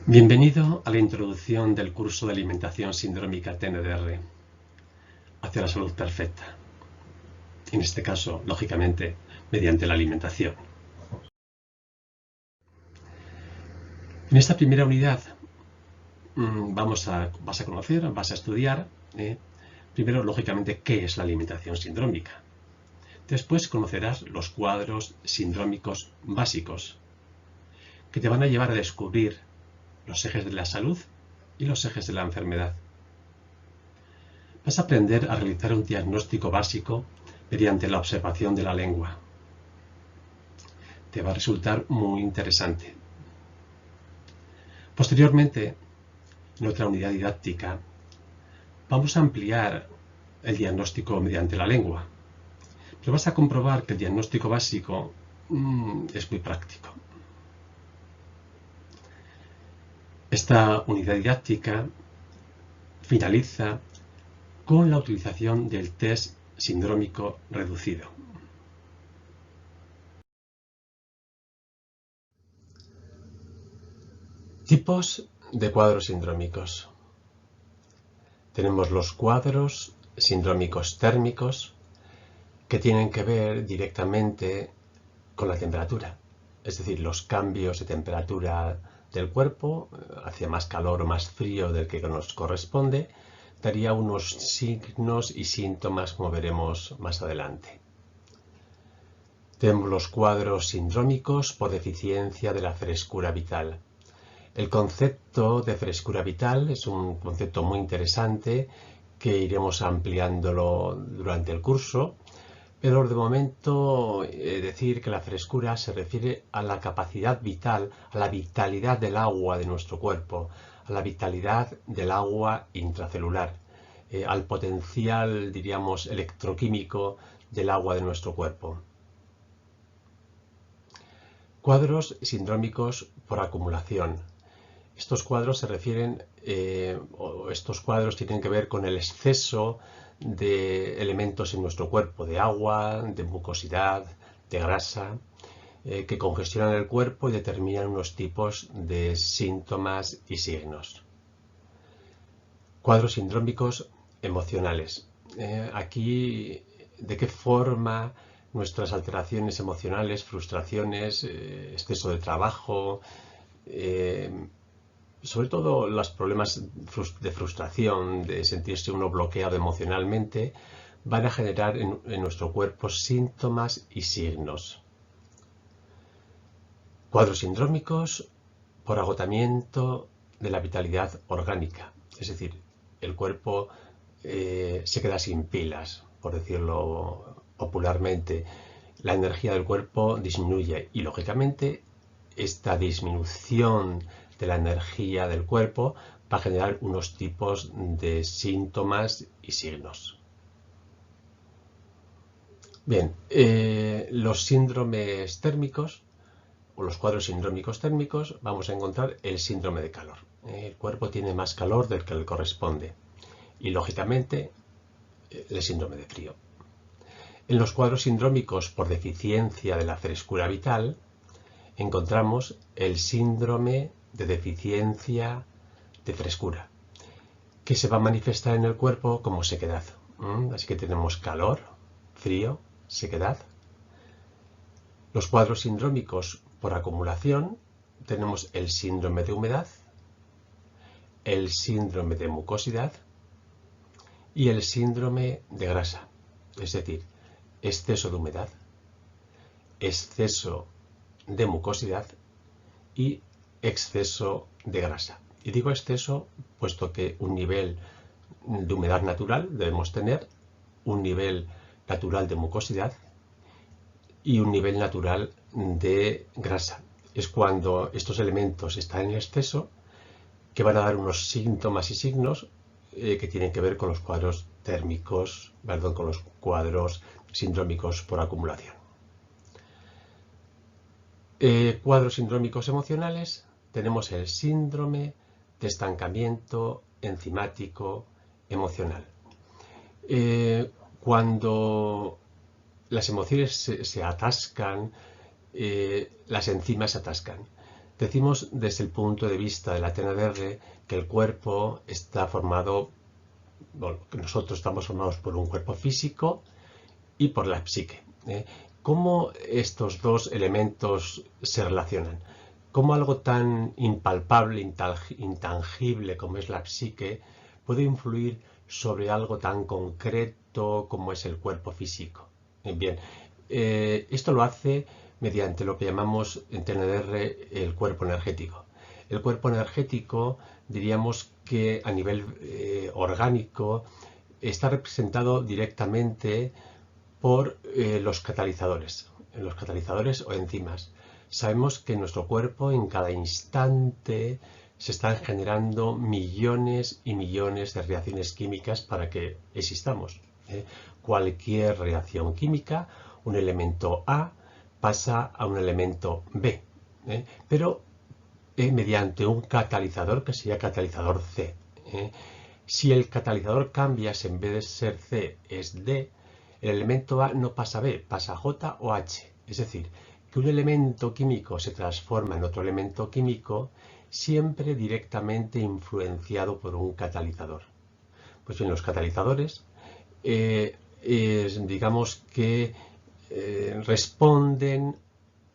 Bienvenido a la introducción del curso de alimentación sindrómica TNDR hacia la salud perfecta. En este caso, lógicamente, mediante la alimentación. En esta primera unidad vas a conocer, vas a estudiar, primero, lógicamente, qué es la alimentación sindrómica. Después conocerás los cuadros sindrómicos básicos, que te van a llevar a descubrir los ejes de la salud y los ejes de la enfermedad. Vas a aprender a realizar un diagnóstico básico mediante la observación de la lengua. Te va a resultar muy interesante. Posteriormente, en otra unidad didáctica, vamos a ampliar el diagnóstico mediante la lengua. Pero vas a comprobar que el diagnóstico básico es muy práctico. Esta unidad didáctica finaliza con la utilización del test sindrómico reducido. Tipos de cuadros sindrómicos. Tenemos los cuadros sindrómicos térmicos, que tienen que ver directamente con la temperatura, es decir, los cambios de temperatura del cuerpo hacia más calor o más frío del que nos corresponde, daría unos signos y síntomas como veremos más adelante. Tenemos los cuadros sindrómicos por deficiencia de la frescura vital. El concepto de frescura vital es un concepto muy interesante que iremos ampliándolo durante el curso, pero de momento decir que la frescura se refiere a la capacidad vital, a la vitalidad del agua de nuestro cuerpo, a la vitalidad del agua intracelular, al potencial, diríamos, electroquímico del agua de nuestro cuerpo. Cuadros sindrómicos por acumulación. Estos cuadros se refieren, estos cuadros tienen que ver con el exceso de elementos en nuestro cuerpo, de agua, de mucosidad, de grasa, que congestionan el cuerpo y determinan unos tipos de síntomas y signos. Cuadros sindrómicos emocionales. Aquí, ¿de qué forma nuestras alteraciones emocionales, frustraciones, exceso de trabajo, sobre todo los problemas de frustración, de sentirse uno bloqueado emocionalmente, van a generar en nuestro cuerpo síntomas y signos? Cuadros sindrómicos por agotamiento de la vitalidad orgánica, es decir, el cuerpo se queda sin pilas, por decirlo popularmente. La energía del cuerpo disminuye y, lógicamente, esta disminución de la energía del cuerpo va a generar unos tipos de síntomas y signos. Bien, los síndromes térmicos o los cuadros sindrómicos térmicos, vamos a encontrar el síndrome de calor. El cuerpo tiene más calor del que le corresponde y, lógicamente, el síndrome de frío. En los cuadros sindrómicos por deficiencia de la frescura vital, encontramos el síndrome de deficiencia de frescura, que se va a manifestar en el cuerpo como sequedad. Así que tenemos calor, frío, sequedad. Los cuadros sindrómicos por acumulación, tenemos el síndrome de humedad, el síndrome de mucosidad y el síndrome de grasa, es decir, exceso de humedad, exceso de mucosidad y exceso de grasa. Y digo exceso puesto que un nivel de humedad natural debemos tener, un nivel natural de mucosidad y un nivel natural de grasa. Es cuando estos elementos están en exceso que van a dar unos síntomas y signos que tienen que ver con los cuadros térmicos, perdón, con los cuadros sindrómicos por acumulación. Cuadros sindrómicos emocionales, tenemos el síndrome de estancamiento enzimático emocional. Cuando las emociones se atascan, las enzimas se atascan. Decimos desde el punto de vista de la TNDR que el cuerpo está formado, bueno, que nosotros estamos formados por un cuerpo físico y por la psique. ¿Cómo estos dos elementos se relacionan? ¿Cómo algo tan impalpable, intangible como es la psique puede influir sobre algo tan concreto como es el cuerpo físico? Bien, esto lo hace mediante lo que llamamos en TNDR el cuerpo energético. El cuerpo energético, diríamos que a nivel orgánico, está representado directamente por los catalizadores o enzimas. Sabemos que en nuestro cuerpo en cada instante se están generando millones y millones de reacciones químicas para que existamos. Cualquier reacción química, un elemento A pasa a un elemento B, pero mediante un catalizador que sería catalizador C. Si el catalizador cambia, en vez de ser C es D, el elemento A no pasa a B, pasa a J o H. Es decir, que un elemento químico se transforma en otro elemento químico siempre directamente influenciado por un catalizador. Pues bien, los catalizadores, digamos que responden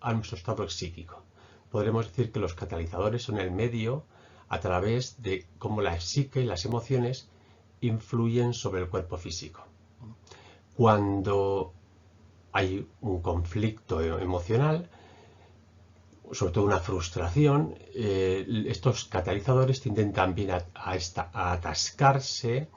a nuestro estado psíquico. Podremos decir que los catalizadores son el medio a través de cómo la psique y las emociones influyen sobre el cuerpo físico. Cuando hay un conflicto emocional, sobre todo una frustración, estos catalizadores tienden también a atascarse,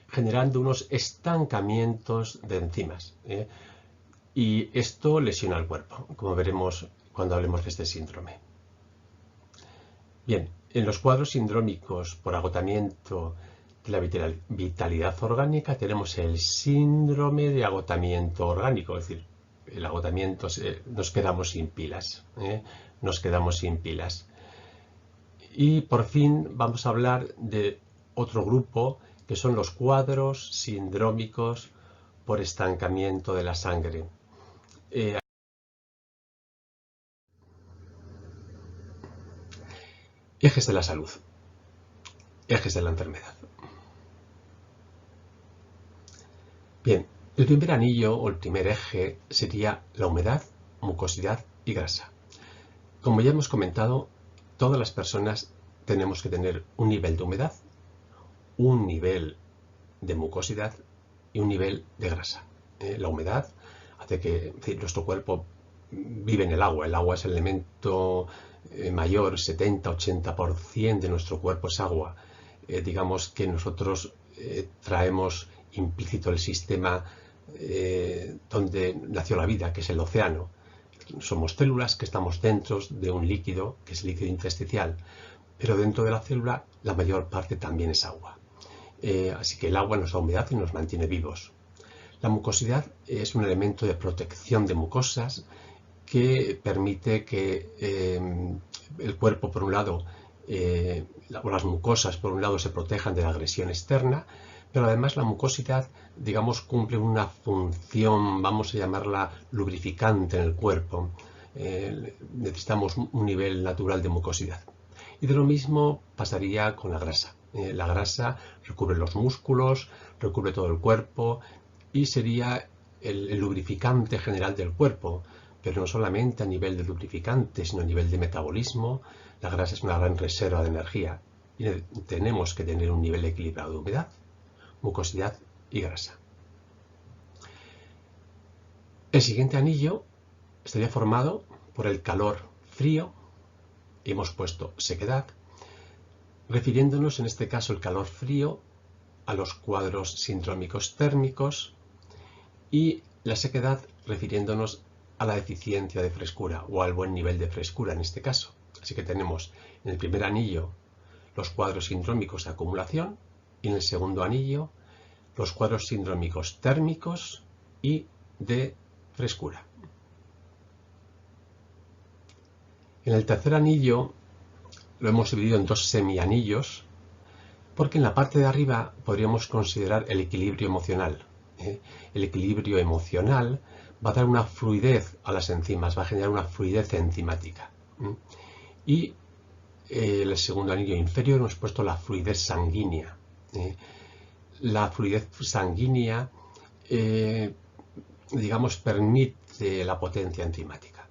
generando unos estancamientos de enzimas. Y esto lesiona al cuerpo, como veremos cuando hablemos de este síndrome. Bien, en los cuadros sindrómicos por agotamiento de la vitalidad orgánica tenemos el síndrome de agotamiento orgánico, es decir, el agotamiento, nos quedamos sin pilas, Y por fin vamos a hablar de otro grupo que son los cuadros sindrómicos por estancamiento de la sangre. Ejes de la salud, ejes de la enfermedad. Bien, el primer anillo o el primer eje sería la humedad, mucosidad y grasa. Como ya hemos comentado, todas las personas tenemos que tener un nivel de humedad, un nivel de mucosidad y un nivel de grasa. La humedad hace que nuestro cuerpo vive en el agua. El agua es el elemento mayor, 70-80% de nuestro cuerpo es agua. Digamos que nosotros traemos implícito el sistema donde nació la vida, que es el océano. Somos células que estamos dentro de un líquido, que es el líquido intersticial, pero dentro de la célula la mayor parte también es agua. Así que el agua nos da humedad y nos mantiene vivos. La mucosidad es un elemento de protección de mucosas que permite que el cuerpo, por un lado, o las mucosas, por un lado, se protejan de la agresión externa, pero además la mucosidad, digamos, cumple una función, vamos a llamarla lubrificante en el cuerpo. Necesitamos un nivel natural de mucosidad. Y de lo mismo pasaría con la grasa. La grasa recubre los músculos, recubre todo el cuerpo y sería el lubrificante general del cuerpo, pero no solamente a nivel de lubrificante, sino a nivel de metabolismo. La grasa es una gran reserva de energía y tenemos que tener un nivel equilibrado de humedad, mucosidad y grasa. El siguiente anillo estaría formado por el calor frío, y hemos puesto sequedad, refiriéndonos en este caso el calor frío a los cuadros sindrómicos térmicos y la sequedad refiriéndonos a la deficiencia de frescura o al buen nivel de frescura en este caso. Así que tenemos en el primer anillo los cuadros sindrómicos de acumulación y en el segundo anillo los cuadros sindrómicos térmicos y de frescura. En el tercer anillo lo hemos dividido en dos semianillos porque en la parte de arriba podríamos considerar el equilibrio emocional. El equilibrio emocional va a dar una fluidez a las enzimas, va a generar una fluidez enzimática. Y el segundo anillo inferior hemos puesto la fluidez sanguínea. La fluidez sanguínea, digamos, permite la potencia enzimática.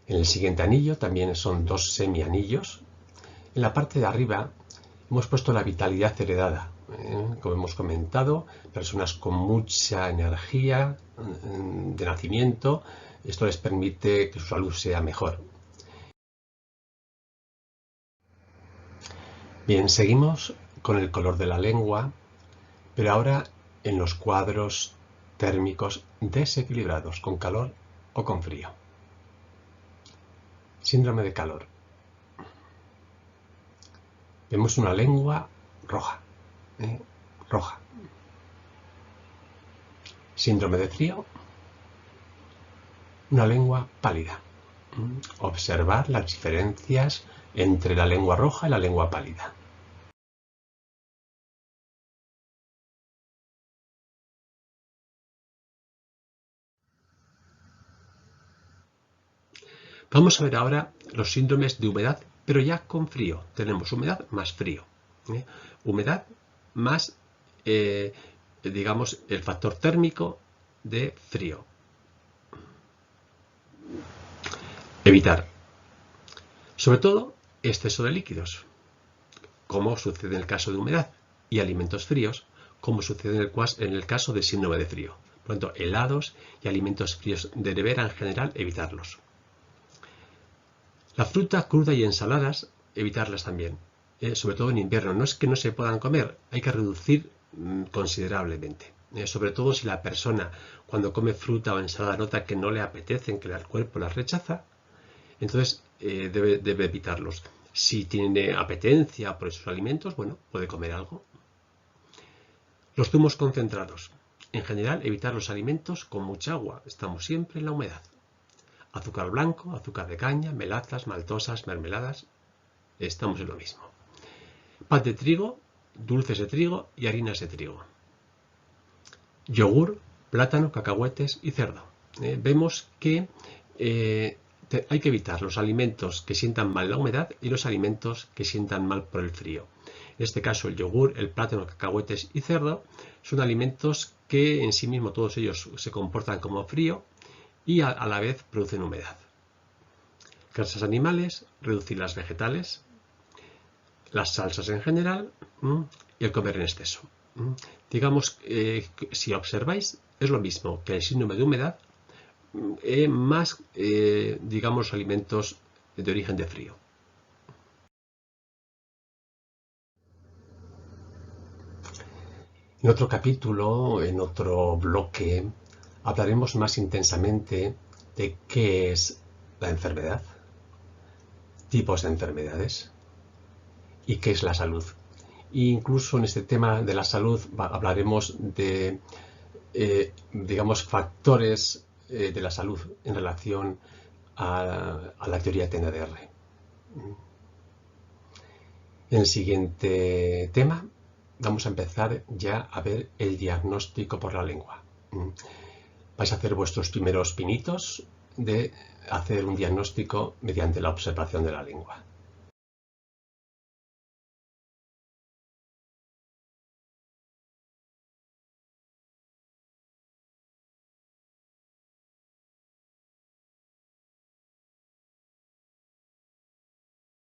En el siguiente anillo también son dos semianillos. En la parte de arriba hemos puesto la vitalidad heredada. Como hemos comentado, personas con mucha energía de nacimiento, esto les permite que su salud sea mejor. Bien, seguimos con el color de la lengua, pero ahora en los cuadros térmicos desequilibrados, con calor o con frío. Síndrome de calor. Vemos una lengua roja. Roja. Síndrome de frío. Una lengua pálida. Observar las diferencias entre la lengua roja y la lengua pálida. Vamos a ver ahora los síndromes de humedad, pero ya con frío. Tenemos humedad más frío. Humedad más, digamos, el factor térmico de frío. Evitar, sobre todo, exceso de líquidos, como sucede en el caso de humedad, y alimentos fríos, como sucede en el caso de síndrome de frío. Por lo tanto, helados y alimentos fríos de nevera en general, evitarlos. La fruta cruda y ensaladas, evitarlas también, sobre todo en invierno. No es que no se puedan comer, hay que reducir considerablemente. Sobre todo si la persona cuando come fruta o ensalada nota que no le apetecen, que el cuerpo las rechaza, entonces debe evitarlos. Si tiene apetencia por esos alimentos, bueno, puede comer algo. Los zumos concentrados. En general, evitar los alimentos con mucha agua. Estamos siempre en la humedad. Azúcar blanco, azúcar de caña, melazas, maltosas, mermeladas. Estamos en lo mismo. Pan de trigo, dulces de trigo y harinas de trigo. Yogur, plátano, cacahuetes y cerdo. Vemos que hay que evitar los alimentos que sientan mal la humedad y los alimentos que sientan mal por el frío. En este caso, el yogur, el plátano, cacahuetes y cerdo son alimentos que en sí mismos todos ellos se comportan como frío y a la vez producen humedad. Grasas animales, reducir las vegetales, las salsas en general y el comer en exceso. Digamos, si observáis, es lo mismo que el síndrome de humedad, más, digamos, alimentos de origen de frío. En otro capítulo, en otro bloque, hablaremos más intensamente de qué es la enfermedad, tipos de enfermedades y qué es la salud. E incluso en este tema de la salud hablaremos de, digamos, factores de la salud en relación a la teoría TNDR. En el siguiente tema vamos a empezar ya a ver el diagnóstico por la lengua. Vais a hacer vuestros primeros pinitos de hacer un diagnóstico mediante la observación de la lengua.